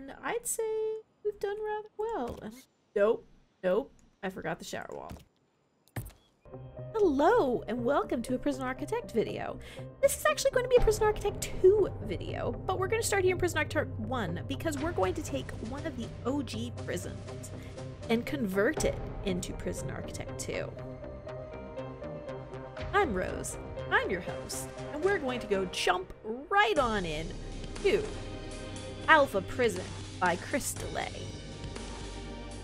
and I'd say we've done rather well. Nope, nope, I forgot the shower wall. Hello, and welcome to a Prison Architect video. This is actually going to be a Prison Architect 2 video, but we're going to start here in Prison Architect 1 because we're going to take one of the OG prisons and convert it into Prison Architect 2. I'm Rose, I'm your host, and we're going to go jump right on in to Alpha Prison by Chris DeLay.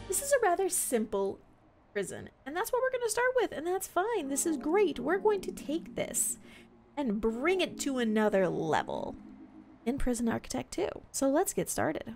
This is a rather simple prison, and that's what we're going to start with, and that's fine. This is great. We're going to take this and bring it to another level in Prison Architect 2. So let's get started.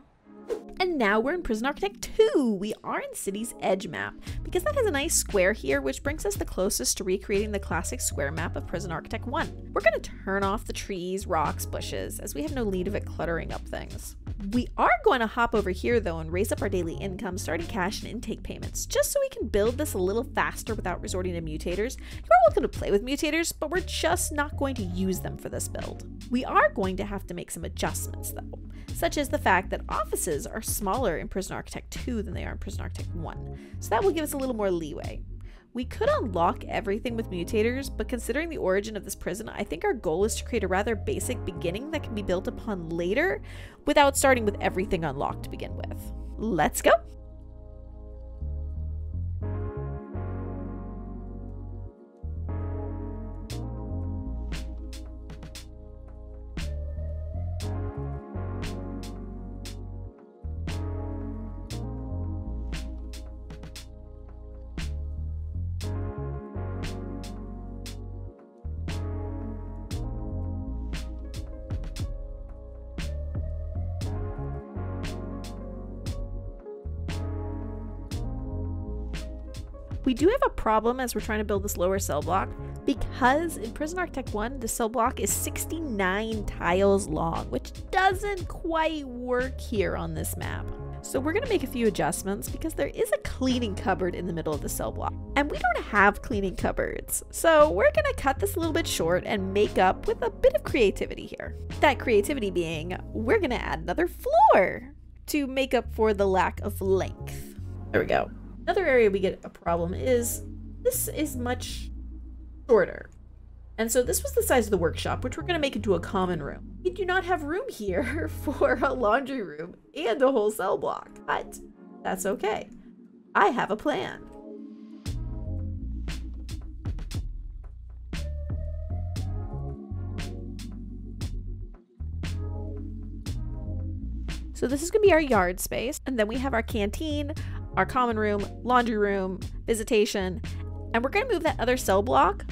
And now we're in Prison Architect 2. We are in City's Edge map because that has a nice square here, which brings us the closest to recreating the classic square map of Prison Architect 1. We're going to turn off the trees, rocks, bushes, as we have no need of it cluttering up things. We are going to hop over here though and raise up our daily income, starting cash and intake payments, just so we can build this a little faster without resorting to mutators. You're welcome to play with mutators, but we're just not going to use them for this build. We are going to have to make some adjustments though, such as the fact that offices are smaller in Prison Architect 2 than they are in Prison Architect 1, so that will give us a little more leeway. We could unlock everything with mutators, but considering the origin of this prison, I think our goal is to create a rather basic beginning that can be built upon later without starting with everything unlocked to begin with. Let's go! We do have a problem as we're trying to build this lower cell block, because in Prison Architect 1, the cell block is 69 tiles long, which doesn't quite work here on this map. So we're going to make a few adjustments because there is a cleaning cupboard in the middle of the cell block, and we don't have cleaning cupboards. So we're going to cut this a little bit short and make up with a bit of creativity here. That creativity being, we're going to add another floor to make up for the lack of length. There we go. Another area we get a problem is this is much shorter. And so this was the size of the workshop, which we're going to make into a common room. We do not have room here for a laundry room and a whole cell block, but that's okay. I have a plan. So this is going to be our yard space, and then we have our canteen, our common room, laundry room, visitation, and we're going to move that other cell block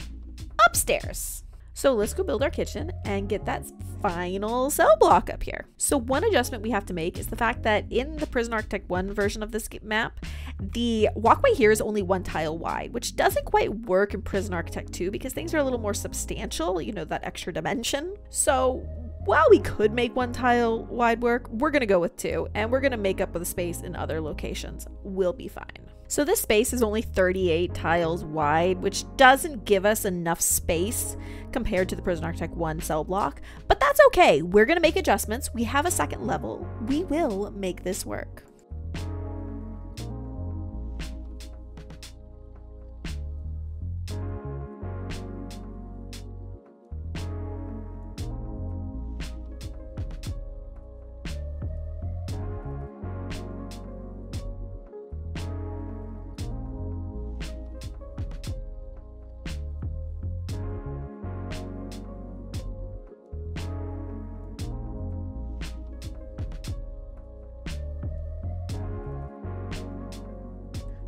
upstairs. So let's go build our kitchen and get that final cell block up here. So one adjustment we have to make is the fact that in the Prison Architect 1 version of this map, the walkway here is only 1 tile wide, which doesn't quite work in Prison Architect 2 because things are a little more substantial, you know, that extra dimension. So while we could make 1 tile wide work, we're going to go with 2, and we're going to make up with the space in other locations. We'll be fine. So this space is only 38 tiles wide, which doesn't give us enough space compared to the Prison Architect 1 cell block, but that's okay. We're going to make adjustments. We have a second level. We will make this work.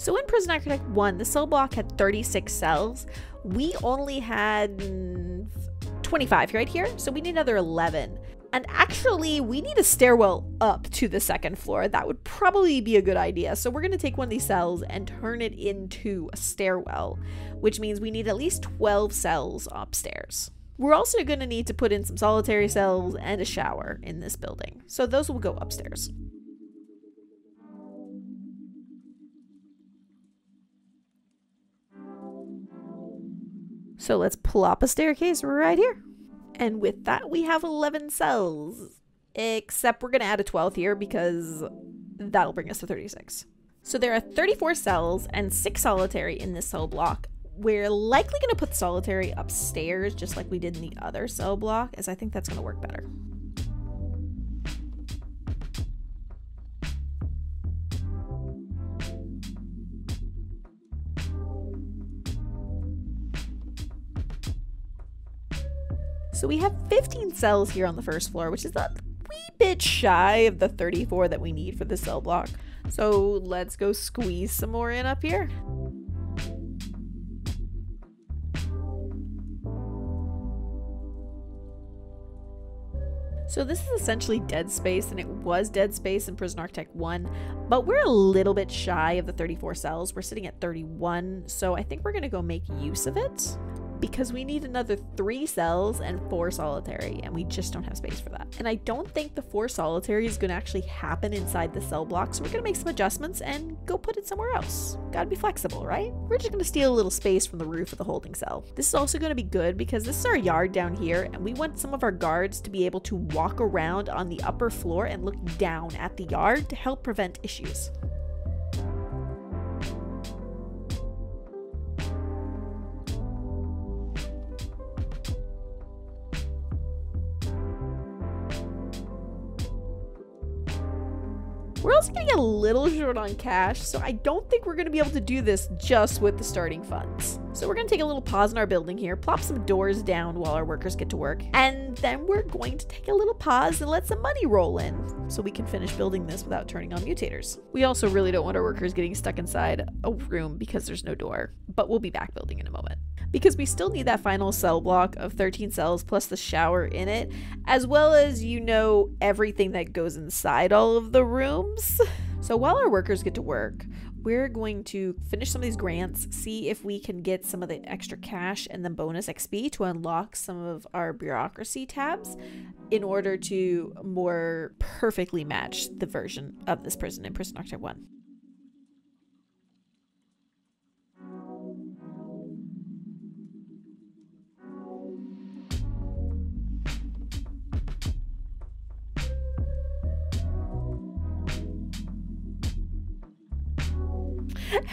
So in Prison Architect 1, the cell block had 36 cells. We only had 25 right here, so we need another 11. And actually, we need a stairwell up to the second floor. That would probably be a good idea. So we're going to take one of these cells and turn it into a stairwell, which means we need at least 12 cells upstairs. We're also going to need to put in some solitary cells and a shower in this building. So those will go upstairs. So let's plop a staircase right here. And with that, we have 11 cells. except we're going to add a 12th here because that'll bring us to 36. So there are 34 cells and 6 solitary in this cell block. We're likely going to put solitary upstairs just like we did in the other cell block, as I think that's going to work better. So we have 15 cells here on the first floor, which is a wee bit shy of the 34 that we need for the cell block. So let's go squeeze some more in up here. So this is essentially dead space, and it was dead space in Prison Architect 1, but we're a little bit shy of the 34 cells. We're sitting at 31, so I think we're gonna go make use of it, because we need another 3 cells and 4 solitary, and we just don't have space for that. And I don't think the 4 solitary is going to actually happen inside the cell block, so we're going to make some adjustments and go put it somewhere else. Gotta be flexible, right? We're just going to steal a little space from the roof of the holding cell. This is also going to be good because this is our yard down here, and we want some of our guards to be able to walk around on the upper floor and look down at the yard to help prevent issues. We're also getting a little short on cash, so I don't think we're going to be able to do this just with the starting funds. So we're going to take a little pause in our building here, plop some doors down while our workers get to work, and then we're going to take a little pause and let some money roll in so we can finish building this without turning on mutators. We also really don't want our workers getting stuck inside a room because there's no door, but we'll be back building in a moment. Because we still need that final cell block of 13 cells plus the shower in it, as well as, you know, everything that goes inside all of the rooms. So while our workers get to work, we're going to finish some of these grants, see if we can get some of the extra cash and the bonus XP to unlock some of our bureaucracy tabs in order to more perfectly match the version of this prison in Prison Architect 1.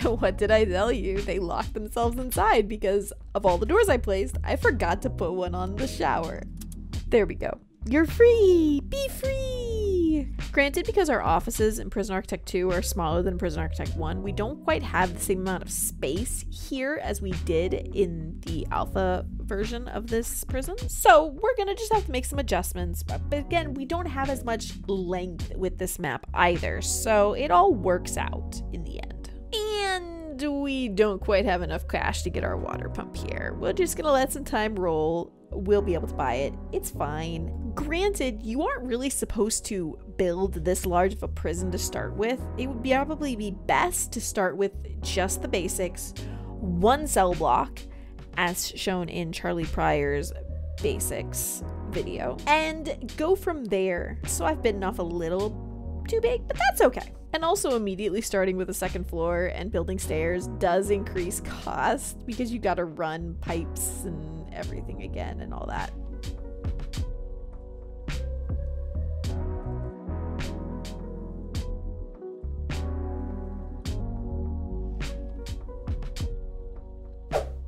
What did I tell you? They locked themselves inside because of all the doors I placed. I forgot to put one on the shower. There we go. You're free! Be free! Granted, because our offices in Prison Architect 2 are smaller than Prison Architect 1, we don't quite have the same amount of space here as we did in the alpha version of this prison. So we're gonna just have to make some adjustments. But again, we don't have as much length with this map either, so it all works out in the end. And we don't quite have enough cash to get our water pump here. We're just gonna let some time roll. We'll be able to buy it. It's fine. Granted, you aren't really supposed to build this large of a prison to start with. It would probably be best to start with just the basics, 1 cell block, as shown in Charlie Pryor's basics video, and go from there. So I've bitten off a little too big, but that's okay. And also immediately starting with the 2nd floor and building stairs does increase cost because you gotta run pipes and everything again and all that.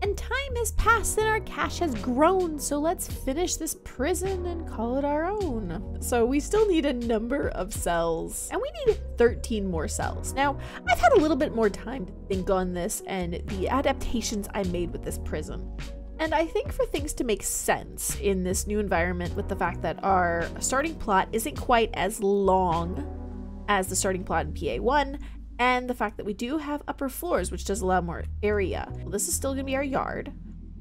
And time has passed and our cash has grown, so let's finish this prison and call it our own. So we still need a number of cells, and we need 13 more cells. Now, I've had a little bit more time to think on this and the adaptations I made with this prison. And I think for things to make sense in this new environment, with the fact that our starting plot isn't quite as long as the starting plot in PA1, and the fact that we do have upper floors, which does allow more area. Well, this is still gonna be our yard.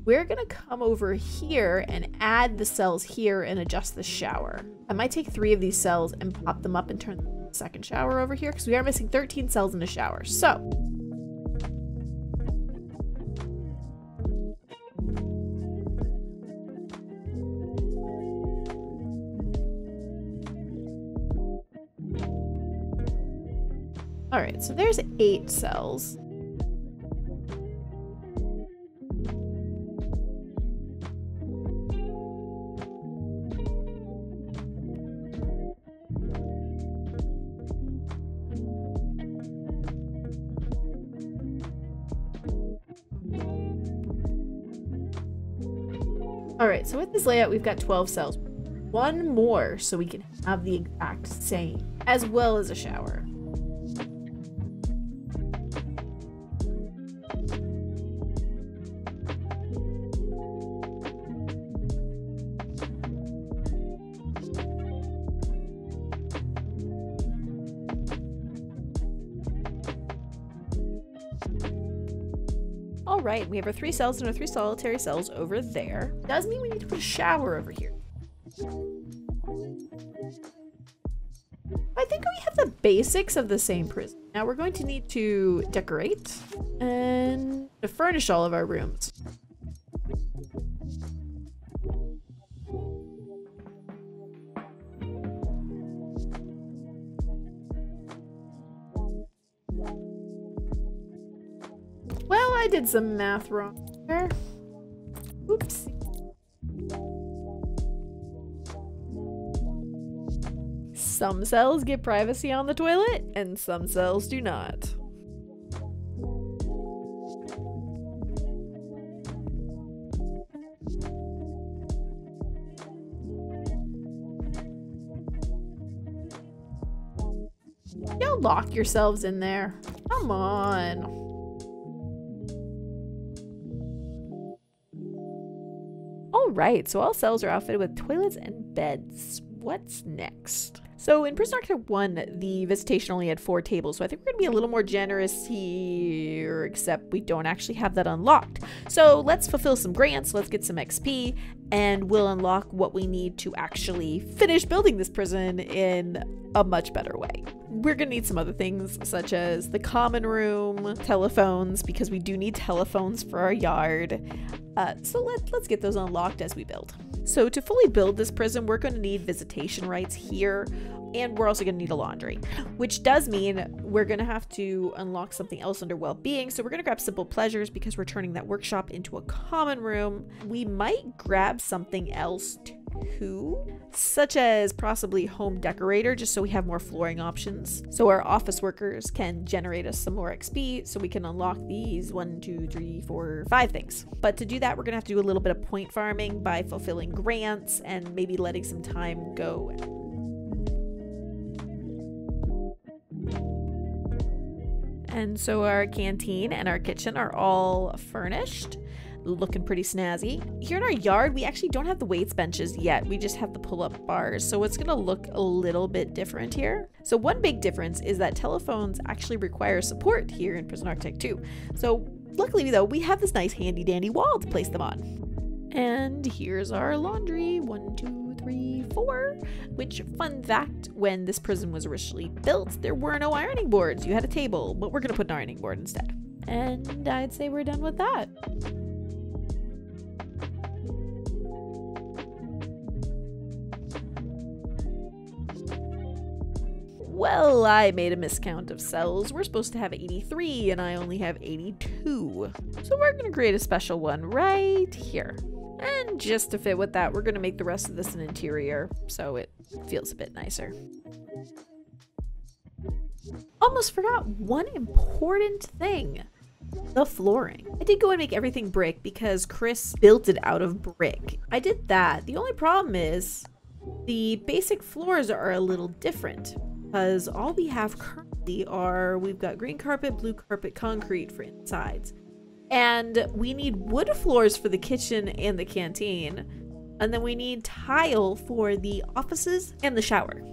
We're gonna come over here and add the cells here and adjust the shower. I might take 3 of these cells and pop them up and turn the 2nd shower over here because we are missing 13 cells in the shower. So all right, so there's 8 cells. All right, so with this layout, we've got 12 cells. One more so we can have the exact same, as well as a shower. All right, we have our 3 cells and our 3 solitary cells over there. Does mean we need to put a shower over here. I think we have the basics of the same prison. Now we're going to need to decorate and to furnish all of our rooms. Well, I did some math wrong there. Oops. Some cells get privacy on the toilet, and some cells do not. Y'all lock yourselves in there. Come on. Alright, so all cells are outfitted with toilets and beds. What's next? So in PrisonArchitect 1, the visitation only had 4 tables, so I think we're going to be a little more generous here, except we don't actually have that unlocked. So let's fulfill some grants, let's get some XP, and we'll unlock what we need to actually finish building this prison in a much better way. We're going to need some other things, such as the common room, telephones, because we do need telephones for our yard. So let's get those unlocked as we build. So to fully build this prison, we're going to need visitation rights here, and we're also going to need a laundry, which does mean we're going to have to unlock something else under well-being. So we're going to grab simple pleasures because we're turning that workshop into a common room. We might grab something else too, such as possibly home decorator, just so we have more flooring options. So our office workers can generate us some more XP so we can unlock these 1, 2, 3, 4, 5 things. But to do that, we're going to have to do a little bit of point farming by fulfilling grants and maybe letting some time go. And so our canteen and our kitchen are all furnished, looking pretty snazzy. Here in our yard, we actually don't have the weights benches yet. We just have the pull-up bars, so it's gonna look a little bit different here. So one big difference is that telephones actually require support here in PrisonArchitect 2. So luckily though, we have this nice handy dandy wall to place them on. And here's our laundry, 1, 2, 3, 4, which, fun fact, when this prison was originally built, there were no ironing boards. You had a table, but we're gonna put an ironing board instead. And I'd say we're done with that. Well, I made a miscount of cells. We're supposed to have 83 and I only have 82. So we're gonna create a special one right here. And just to fit with that, we're gonna make the rest of this an interior so it feels a bit nicer. Almost forgot one important thing. The flooring. I did go and make everything brick because Chris built it out of brick. I did that. The only problem is the basic floors are a little different, because all we have currently are, we've got green carpet, blue carpet, concrete for insides. And we need wood floors for the kitchen and the canteen. And then we need tile for the offices and the shower.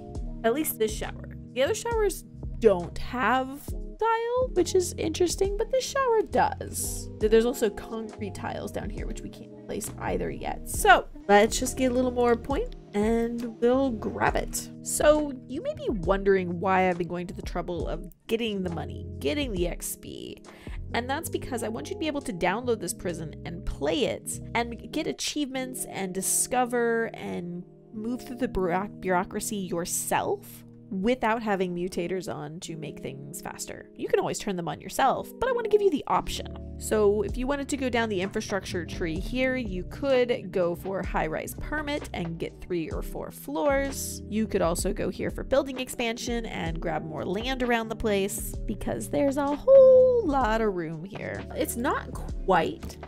At least this shower. The other showers don't have tile, which is interesting, but this shower does. There's also concrete tiles down here, which we can't place either yet. So let's just get a little more point and we'll grab it. So you may be wondering why I've been going to the trouble of getting the money, getting the XP. And that's because I want you to be able to download this prison and play it and get achievements and discover and move through the bureaucracy yourself without having mutators on to make things faster. You can always turn them on yourself, but I want to give you the option. So if you wanted to go down the infrastructure tree here, you could go for high-rise permit and get 3 or 4 floors. You could also go here for building expansion and grab more land around the place because there's a whole lot of room here. It's not quite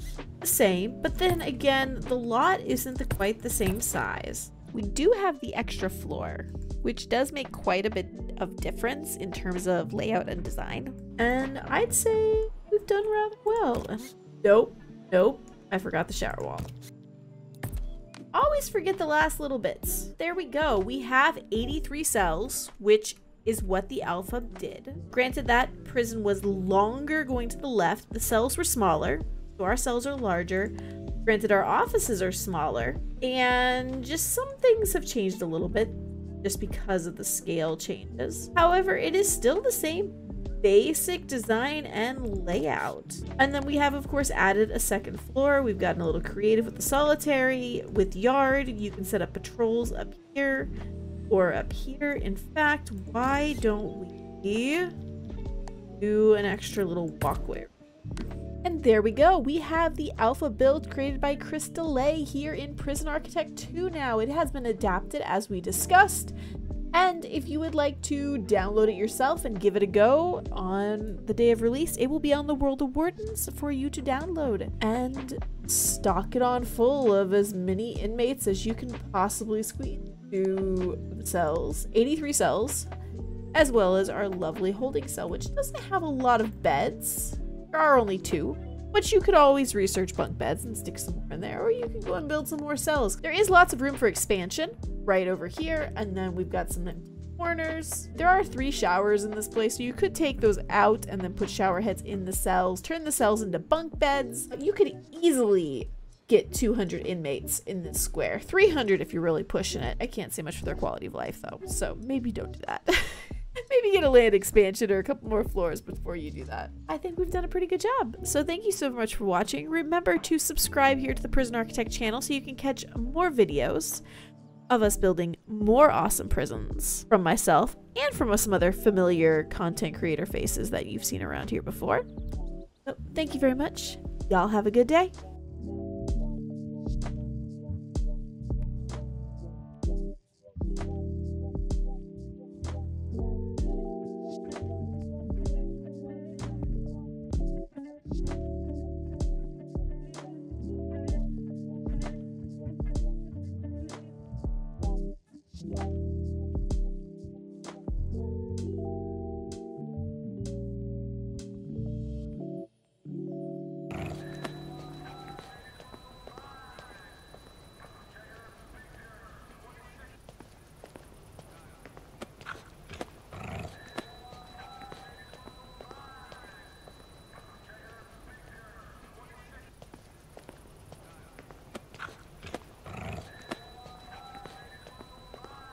the same, but then again, the lot isn't quite the same size. We do have the extra floor, which does make quite a bit of difference in terms of layout and design. And I'd say we've done rather well. Nope, I forgot the shower wall. Always forget the last little bits. There we go. We have 83 cells, which is what the alpha did. Granted, that prison was longer going to the left. The cells were smaller, so our cells are larger. Granted, our offices are smaller, and just some things have changed a little bit just because of the scale changes. However, it is still the same basic design and layout. And then we have, of course, added a second floor. We've gotten a little creative with the solitary. With yard, you can set up patrols up here or up here. In fact, why don't we do an extra little walkway? And there we go. We have the alpha build created by Chris DeLay here in PrisonArchitect 2 now. It has been adapted as we discussed. And if you would like to download it yourself and give it a go on the day of release, it will be on the World of Wardens for you to download and stock it on full of as many inmates as you can possibly squeeze to the cells. 83 cells, as well as our lovely holding cell, which doesn't have a lot of beds. There are only 2, but you could always research bunk beds and stick some more in there, or you can go and build some more cells. There is lots of room for expansion right over here, and then we've got some empty corners. There are 3 showers in this place, so you could take those out and then put shower heads in the cells, turn the cells into bunk beds. You could easily get 200 inmates in this square. 300 if you're really pushing it. I can't say much for their quality of life though, so maybe don't do that. Maybe get a land expansion or a couple more floors before you do that. I think we've done a pretty good job. So thank you so much for watching. Remember to subscribe here to the Prison Architect channel so you can catch more videos of us building more awesome prisons from myself and from some other familiar content creator faces that you've seen around here before. So thank you very much. Y'all have a good day.